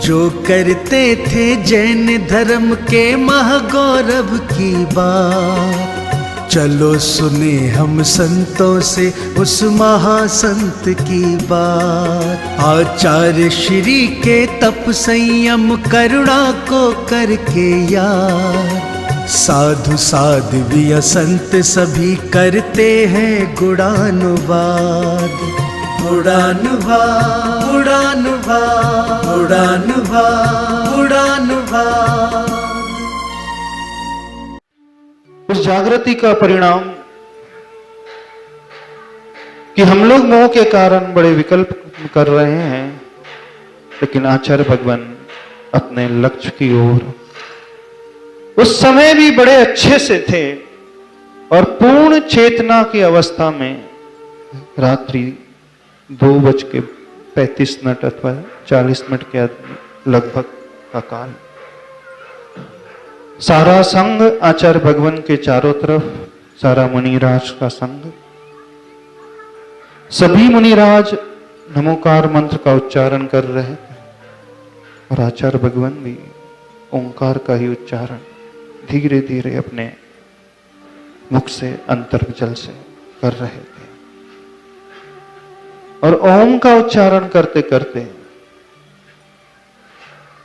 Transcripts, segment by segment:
जो करते थे जैन धर्म के महागौरव की बात, चलो सुने हम संतों से उस महासंत की बात। आचार्य श्री के तप संयम करुणा को करके याद, साधु साध्वी संत सभी करते हैं गुणानुवाद। गुणानुवाद गुणानुवाद गुणानुवाद गुणानुवाद। उस जागृति का परिणाम कि हम लोग मोह के कारण बड़े विकल्प कर रहे हैं, लेकिन आचार्य भगवान अपने लक्ष्य की ओर उस समय भी बड़े अच्छे से थे और पूर्ण चेतना की अवस्था में रात्रि 2:35 अथवा 40 मिनट के लगभग का काल, सारा संघ आचार्य भगवान के चारों तरफ, सारा मुनिराज का संघ, सभी मुनिराज नमोकार मंत्र का उच्चारण कर रहे थे और आचार्य भगवान भी ओंकार का ही उच्चारण धीरे धीरे अपने मुख से अंतर्जल से कर रहे थे। और ओम का उच्चारण करते करते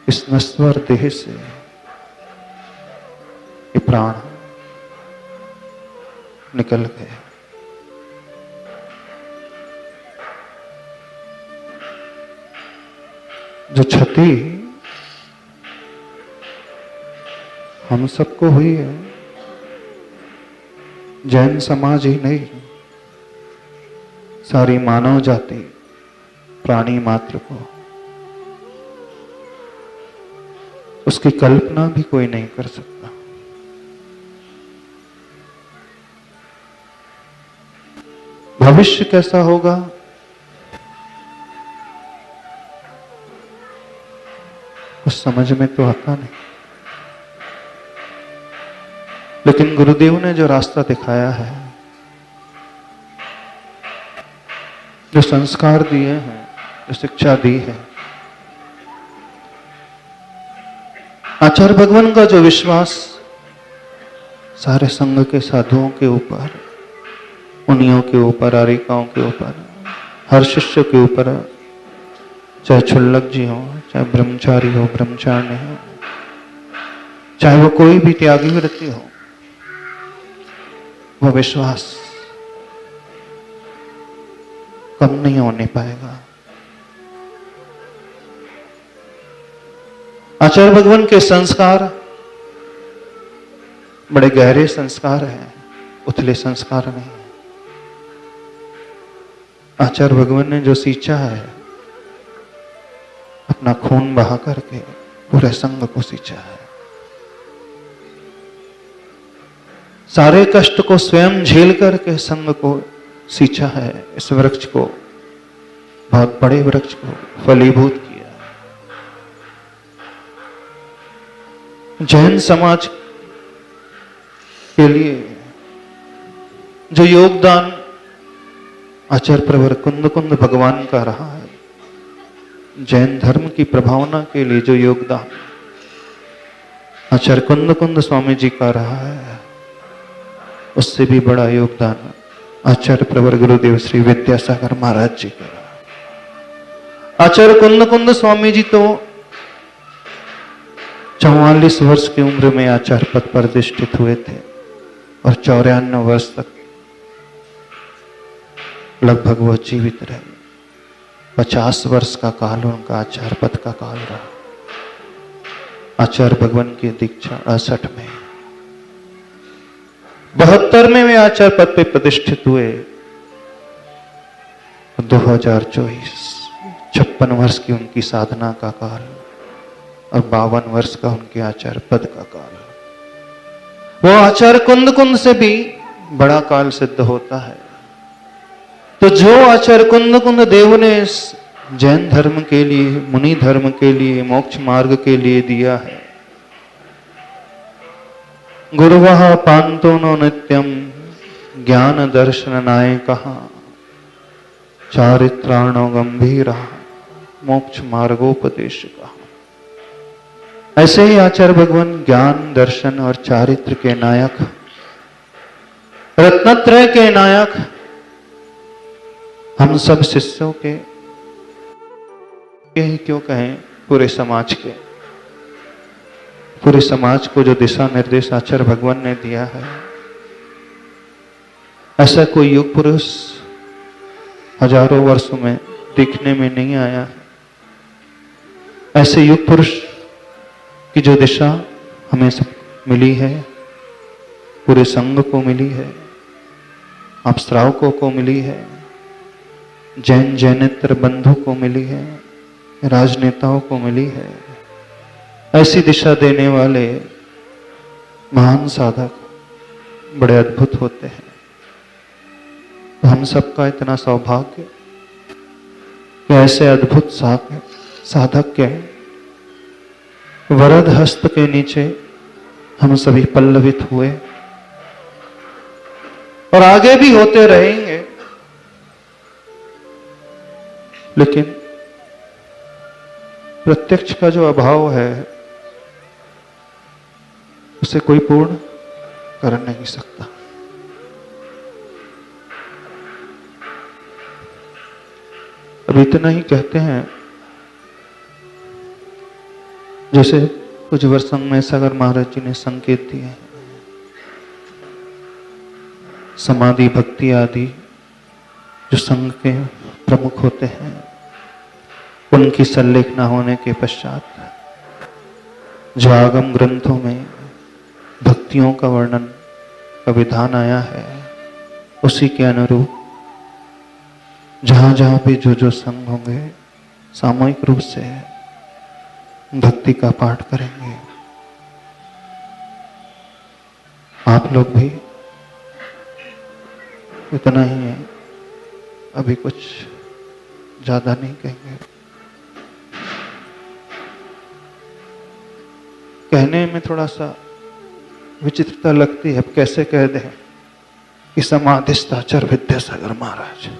इस नश्वर देह से ये प्राण निकल गए। जो क्षति हम सबको हुई है, जैन समाज ही नहीं, सारी मानव जाति, प्राणी मात्र को, उसकी कल्पना भी कोई नहीं कर सकता। भविष्य कैसा होगा कुछ समझ में तो आता नहीं, लेकिन गुरुदेव ने जो रास्ता दिखाया है, जो संस्कार दिए हैं, जो शिक्षा दी है, आचार्य भगवान का जो विश्वास सारे संघ के साधुओं के ऊपर, मुनियों के ऊपर, आरिकाओं के ऊपर, हर शिष्य के ऊपर, चाहे क्षुल्लक जी हो, चाहे ब्रह्मचारी हो, ब्रह्मचारिणी हो, चाहे वो कोई भी त्यागी वृत्ति हो, वह विश्वास कम नहीं होने पाएगा। आचार्य भगवान के संस्कार बड़े गहरे संस्कार हैं, उथले संस्कार नहीं। आचार्य भगवान ने जो सींचा है, अपना खून बहा करके पूरे संघ को सींचा है। सारे कष्ट को स्वयं झेल करके संघ को सींचा है। इस वृक्ष को, बहुत बड़े वृक्ष को फलीभूत किया। जैन समाज के लिए जो योगदान आचार्य प्रवर कुंद कुंद भगवान का रहा है, जैन धर्म की प्रभावना के लिए जो योगदान आचार्य कुंद कुंद स्वामी जी का रहा है, उससे भी बड़ा योगदान आचार्य प्रवर गुरुदेव श्री विद्यासागर महाराज जी का रहा। आचार्य कुंद कुंद स्वामी जी तो 44 वर्ष की उम्र में आचार्य पद पर अधिष्ठित हुए थे और 94 वर्ष तक लगभग वह जीवित रहे। 50 वर्ष का काल उनका आचार्य पद का काल रहा। आचार्य भगवान की दीक्षा 68 में, 72 में वे आचार्य पद पे प्रतिष्ठित हुए। 2024 56 वर्ष की उनकी साधना का काल और 52 वर्ष का उनके आचार्य पद का काल। वो आचार्य कुंद कुंद से भी बड़ा काल सिद्ध होता है। तो जो आचार्य कुंद कुंद देव ने इस जैन धर्म के लिए, मुनि धर्म के लिए, मोक्ष मार्ग के लिए दिया है, गुरुवः पांतो नो नित्यम ज्ञान दर्शन नायकः चारित्राणो गंभीरः मोक्ष मार्गोपदेशकः। ऐसे ही आचार्य भगवान ज्ञान, दर्शन और चारित्र के नायक, रत्नत्रय के नायक, हम सब शिष्यों के ही क्यों कहें, पूरे समाज के, पूरे समाज को जो दिशा निर्देश आचार्य भगवान ने दिया है, ऐसा कोई युग पुरुष हजारों वर्षों में दिखने में नहीं आया है। ऐसे युग पुरुष की जो दिशा हमें सब मिली है, पूरे संघ को मिली है, आप श्रावकों को मिली है, जैन जैनेतर बंधु को मिली है, राजनेताओं को मिली है, ऐसी दिशा देने वाले महान साधक बड़े अद्भुत होते हैं। तो हम सबका इतना सौभाग्य कि ऐसे अद्भुत साधक के वरद हस्त के नीचे हम सभी पल्लवित हुए और आगे भी होते रहेंगे। लेकिन प्रत्यक्ष का जो अभाव है उसे कोई पूर्ण कर नहीं सकता। अब इतना ही कहते हैं, जैसे कुछ वर्षों में सागर महाराज जी ने संकेत दिए हैं, समाधि भक्ति आदि जो संघ के प्रमुख होते हैं, उनकी सल्लेख न होने के पश्चात जो आगम ग्रंथों में भक्तियों का वर्णन का विधान आया है, उसी के अनुरूप जहां जहां भी जो संघ होंगे सामूहिक रूप से भक्ति का पाठ करेंगे। आप लोग भी इतना ही है, अभी कुछ ज्यादा नहीं कहेंगे। कहने में थोड़ा सा विचित्रता लगती है, अब कैसे कह दें कि समाधिस्थ आचार्य विद्यासागर महाराज।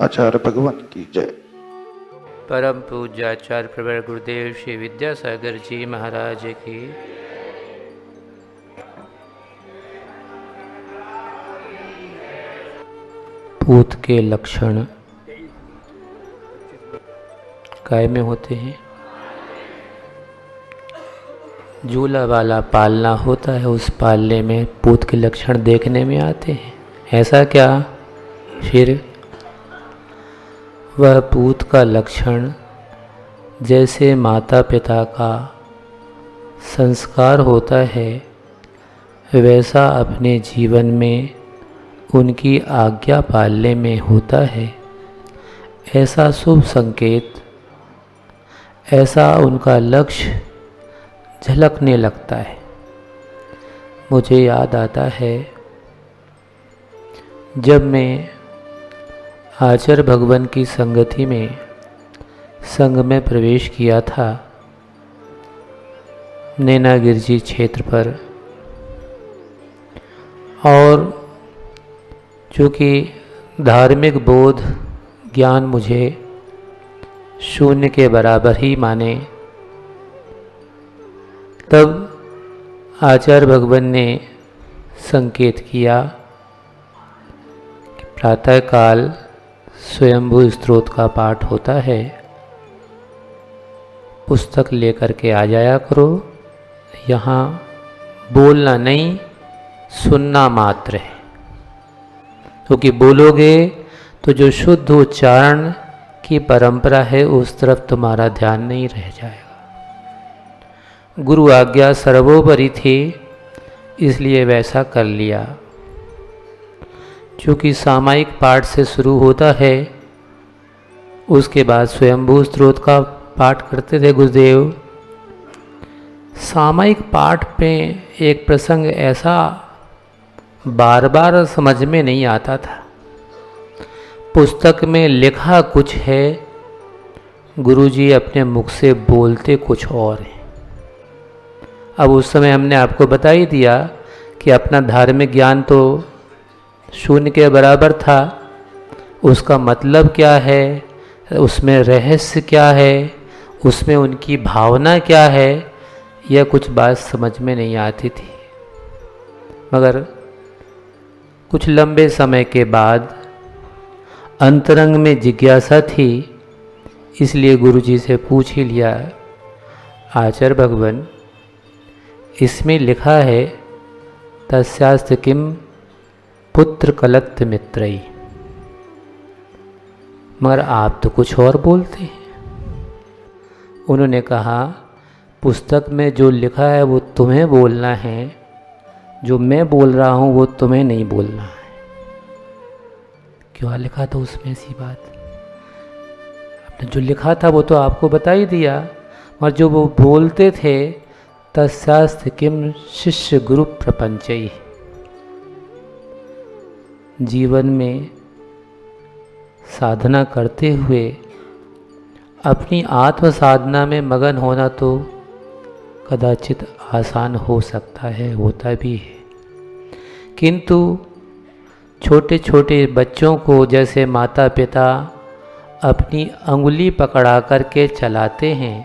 आचार्य भगवान की जय। परम पूज्य आचार्य प्रवर गुरुदेव श्री विद्यासागर जी महाराज की। पूत के लक्षण काय में होते हैं? झूला वाला पालना होता है, उस पालने में पूत के लक्षण देखने में आते हैं। ऐसा क्या? फिर वह पूत का लक्षण जैसे माता पिता का संस्कार होता है, वैसा अपने जीवन में उनकी आज्ञा पालने में होता है। ऐसा शुभ संकेत, ऐसा उनका लक्ष्य झलकने लगता है। मुझे याद आता है जब मैं आचार्य भगवान की संगति में संघ में प्रवेश किया था, नैनागिर जी क्षेत्र पर, और चूँकि धार्मिक बोध ज्ञान मुझे शून्य के बराबर ही माने, तब आचार्य भगवान ने संकेत किया कि प्रातःकाल स्वयंभू स्तोत्र का पाठ होता है, पुस्तक लेकर के आ जाया करो। यहाँ बोलना नहीं, सुनना मात्र है, क्योंकि बोलोगे तो जो शुद्ध उच्चारण की परंपरा है उस तरफ तुम्हारा ध्यान नहीं रह जाएगा। गुरु आज्ञा सर्वोपरि थी, इसलिए वैसा कर लिया। चूँकि सामायिक पाठ से शुरू होता है, उसके बाद स्वयंभू स्तोत्र का पाठ करते थे गुरुदेव। सामायिक पाठ में एक प्रसंग ऐसा बार बार समझ में नहीं आता था। पुस्तक में लिखा कुछ है, गुरुजी अपने मुख से बोलते कुछ और है। अब उस समय हमने आपको बता ही दिया कि अपना धार्मिक ज्ञान तो शून्य के बराबर था। उसका मतलब क्या है, उसमें रहस्य क्या है, उसमें उनकी भावना क्या है, यह कुछ बात समझ में नहीं आती थी। मगर कुछ लंबे समय के बाद अंतरंग में जिज्ञासा थी, इसलिए गुरुजी से पूछ ही लिया, आचार्य भगवान इसमें लिखा है तस्यास्त किम पुत्र कलत्र मित्रई, मगर आप तो कुछ और बोलते हैं। उन्होंने कहा पुस्तक में जो लिखा है वो तुम्हें बोलना है, जो मैं बोल रहा हूँ वो तुम्हें नहीं बोलना है। क्या लिखा था उसमें ऐसी बात? आपने जो लिखा था वो तो आपको बता ही दिया, और जो वो बोलते थे तस्यास्त किम शिष्य गुरु प्रपंचई। जीवन में साधना करते हुए अपनी आत्म साधना में मगन होना तो कदाचित आसान हो सकता है, होता भी है, किंतु छोटे छोटे बच्चों को जैसे माता पिता अपनी अंगुली पकड़ा करके चलाते हैं,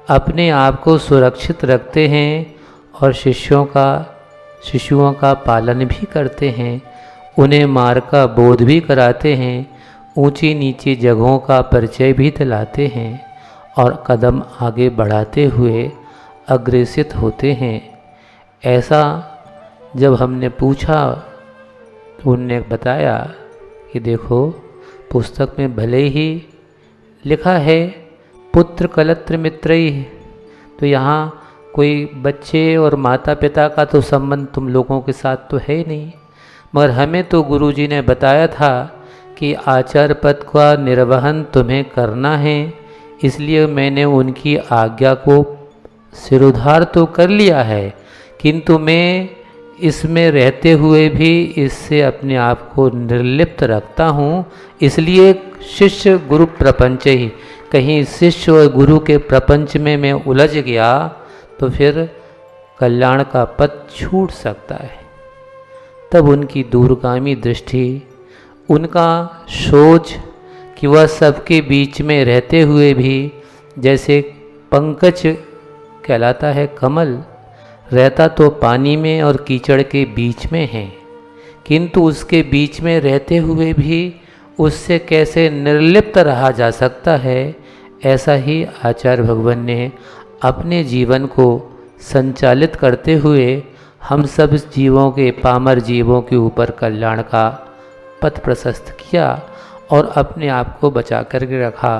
अपने आप को सुरक्षित रखते हैं और शिशुओं का पालन भी करते हैं, उन्हें मार्ग का बोध भी कराते हैं, ऊंची नीची जगहों का परिचय भी दिलाते हैं और कदम आगे बढ़ाते हुए अग्रेसित होते हैं। ऐसा जब हमने पूछा तो उनने बताया कि देखो पुस्तक में भले ही लिखा है पुत्र कलत्र मित्रई, तो यहाँ कोई बच्चे और माता पिता का तो संबंध तुम लोगों के साथ तो है ही नहीं, मगर हमें तो गुरुजी ने बताया था कि आचार्य पद का निर्वहन तुम्हें करना है, इसलिए मैंने उनकी आज्ञा को सिरोधार तो कर लिया है, किंतु मैं इसमें रहते हुए भी इससे अपने आप को निर्लिप्त रखता हूँ। इसलिए शिष्य गुरु प्रपंच ही, कहीं शिष्य और गुरु के प्रपंच में मैं उलझ गया तो फिर कल्याण का पथ छूट सकता है। तब उनकी दूरगामी दृष्टि, उनका सोच कि वह सबके बीच में रहते हुए भी जैसे पंकज कहलाता है कमल, रहता तो पानी में और कीचड़ के बीच में है, किंतु उसके बीच में रहते हुए भी उससे कैसे निर्लिप्त रहा जा सकता है, ऐसा ही आचार्य भगवान ने अपने जीवन को संचालित करते हुए हम सब जीवों के, पामर जीवों के ऊपर कल्याण का पथ प्रशस्त किया और अपने आप को बचा करके रखा।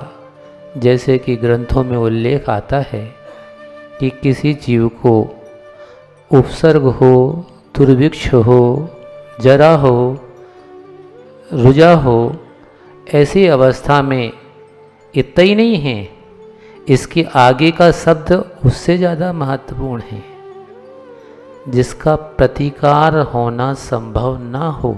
जैसे कि ग्रंथों में उल्लेख आता है कि किसी जीव को उपसर्ग हो, दुर्भिक्ष हो, जरा हो, रुजा हो, ऐसी अवस्था में इतना ही नहीं है, इसके आगे का शब्द उससे ज़्यादा महत्वपूर्ण है, जिसका प्रतिकार होना संभव ना हो,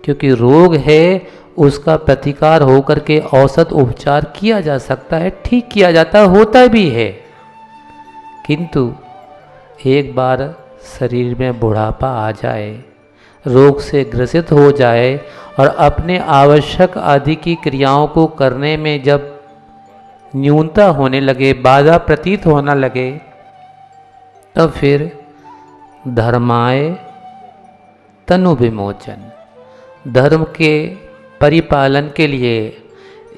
क्योंकि रोग है उसका प्रतिकार होकर के औसत उपचार किया जा सकता है, ठीक किया जाता होता भी है, किंतु एक बार शरीर में बुढ़ापा आ जाए, रोग से ग्रसित हो जाए और अपने आवश्यक आदि की क्रियाओं को करने में जब न्यूनता होने लगे, बाधा प्रतीत होना लगे, तब फिर धर्माय तनु विमोचन, धर्म के परिपालन के लिए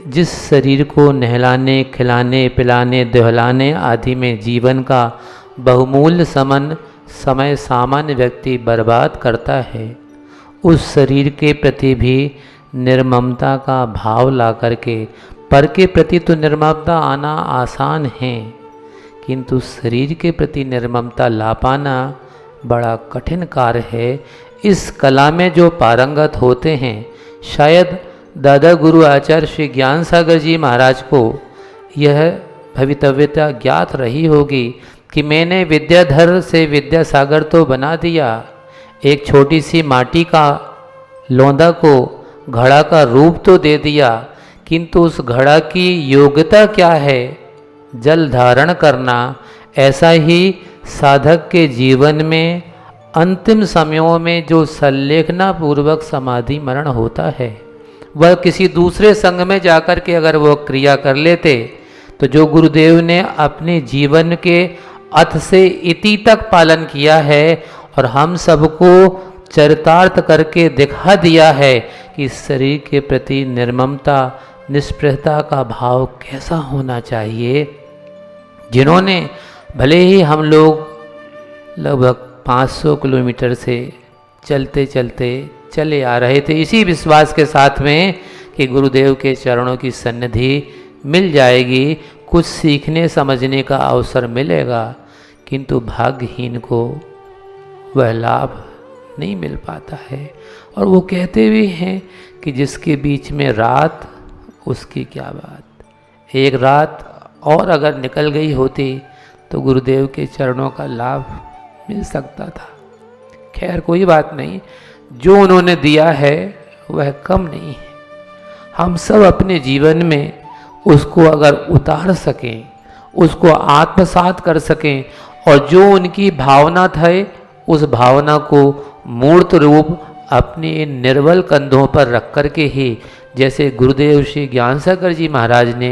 जिस शरीर को नहलाने, खिलाने, पिलाने, दहलाने आदि में जीवन का बहुमूल्य समय सामान्य व्यक्ति बर्बाद करता है, उस शरीर के प्रति भी निर्ममता का भाव ला करके, पर के प्रति तो निर्ममता आना आसान है, किंतु शरीर के प्रति निर्ममता ला पाना बड़ा कठिन कार्य है। इस कला में जो पारंगत होते हैं, शायद दादा गुरु आचार्य श्री ज्ञान सागर जी महाराज को यह भवितव्यता ज्ञात रही होगी कि मैंने विद्याधर से विद्यासागर तो बना दिया, एक छोटी सी माटी का लौंदा को घड़ा का रूप तो दे दिया, किंतु उस घड़ा की योग्यता क्या है, जल धारण करना। ऐसा ही साधक के जीवन में अंतिम समयों में जो संलेखना पूर्वक समाधि मरण होता है, वह किसी दूसरे संघ में जाकर के अगर वो क्रिया कर लेते तो जो गुरुदेव ने अपने जीवन के अथ से इति तक पालन किया है और हम सबको चरितार्थ करके दिखा दिया है कि शरीर के प्रति निर्ममता निष्प्रहता का भाव कैसा होना चाहिए, जिन्होंने भले ही हम लोग लगभग 500 किलोमीटर से चलते चलते चले आ रहे थे इसी विश्वास के साथ में कि गुरुदेव के चरणों की सन्निधि मिल जाएगी, कुछ सीखने समझने का अवसर मिलेगा, किंतु भाग्यहीन को वह लाभ नहीं मिल पाता है। और वो कहते भी हैं कि जिसके बीच में रात उसकी क्या बात, एक रात और अगर निकल गई होती तो गुरुदेव के चरणों का लाभ मिल सकता था। खैर कोई बात नहीं, जो उन्होंने दिया है वह कम नहीं है। हम सब अपने जीवन में उसको अगर उतार सकें, उसको आत्मसात कर सकें और जो उनकी भावना थे उस भावना को मूर्त रूप अपने निर्बल कंधों पर रख कर के ही, जैसे गुरुदेव श्री ज्ञान सागर जी महाराज ने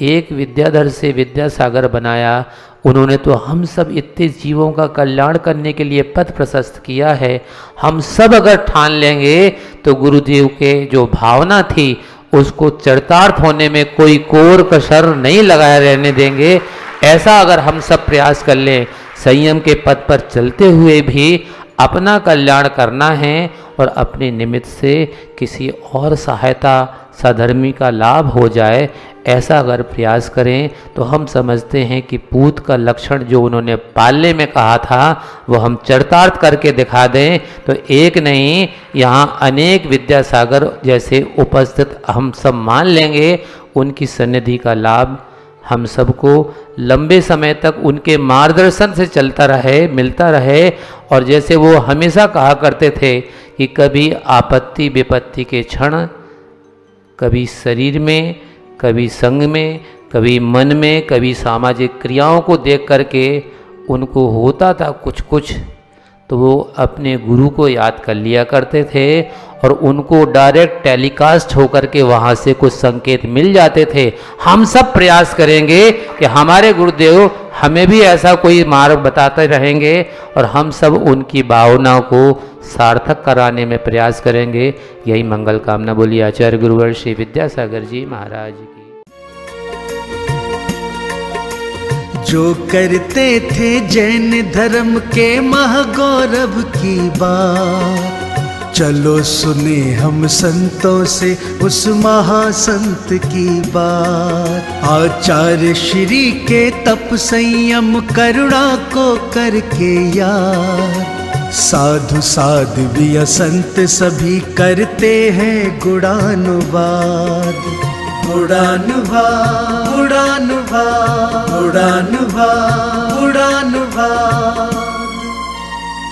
एक विद्याधर से विद्यासागर बनाया, उन्होंने तो हम सब इतने जीवों का कल्याण करने के लिए पथ प्रशस्त किया है। हम सब अगर ठान लेंगे तो गुरुदेव के जो भावना थी उसको चरितार्थ होने में कोई कोर कसर नहीं लगाए रहने देंगे। ऐसा अगर हम सब प्रयास कर लें, संयम के पथ पर चलते हुए भी अपना कल्याण करना है और अपने निमित्त से किसी और सहायता साधर्मी का लाभ हो जाए, ऐसा अगर प्रयास करें तो हम समझते हैं कि पूत का लक्षण जो उन्होंने पालने में कहा था वो हम चरितार्थ करके दिखा दें तो एक नहीं, यहाँ अनेक विद्यासागर जैसे उपस्थित हम सब मान लेंगे। उनकी सन्निधि का लाभ हम सबको लंबे समय तक उनके मार्गदर्शन से चलता रहे, मिलता रहे। और जैसे वो हमेशा कहा करते थे कि कभी आपत्ति विपत्ति के क्षण, कभी शरीर में, कभी संग में, कभी मन में, कभी सामाजिक क्रियाओं को देख करके उनको होता था कुछ कुछ, तो वो अपने गुरु को याद कर लिया करते थे और उनको डायरेक्ट टेलीकास्ट होकर के वहाँ से कुछ संकेत मिल जाते थे। हम सब प्रयास करेंगे कि हमारे गुरुदेव हमें भी ऐसा कोई मार्ग बताते रहेंगे और हम सब उनकी भावनाओं को सार्थक कराने में प्रयास करेंगे। यही मंगल कामना बोली आचार्य गुरुवर श्री विद्यासागर जी महाराज की। जो करते थे जैन धर्म के महागौरव की बात, चलो सुने हम संतों से उस महासंत की बात। आचार्य श्री के तप संयम करुणा को करके यार, साधु साध्वी संत सभी करते हैं गुणानुवाद। गुणानुवाद, गुणानुवाद, गुणानुवाद, गुणानुवाद।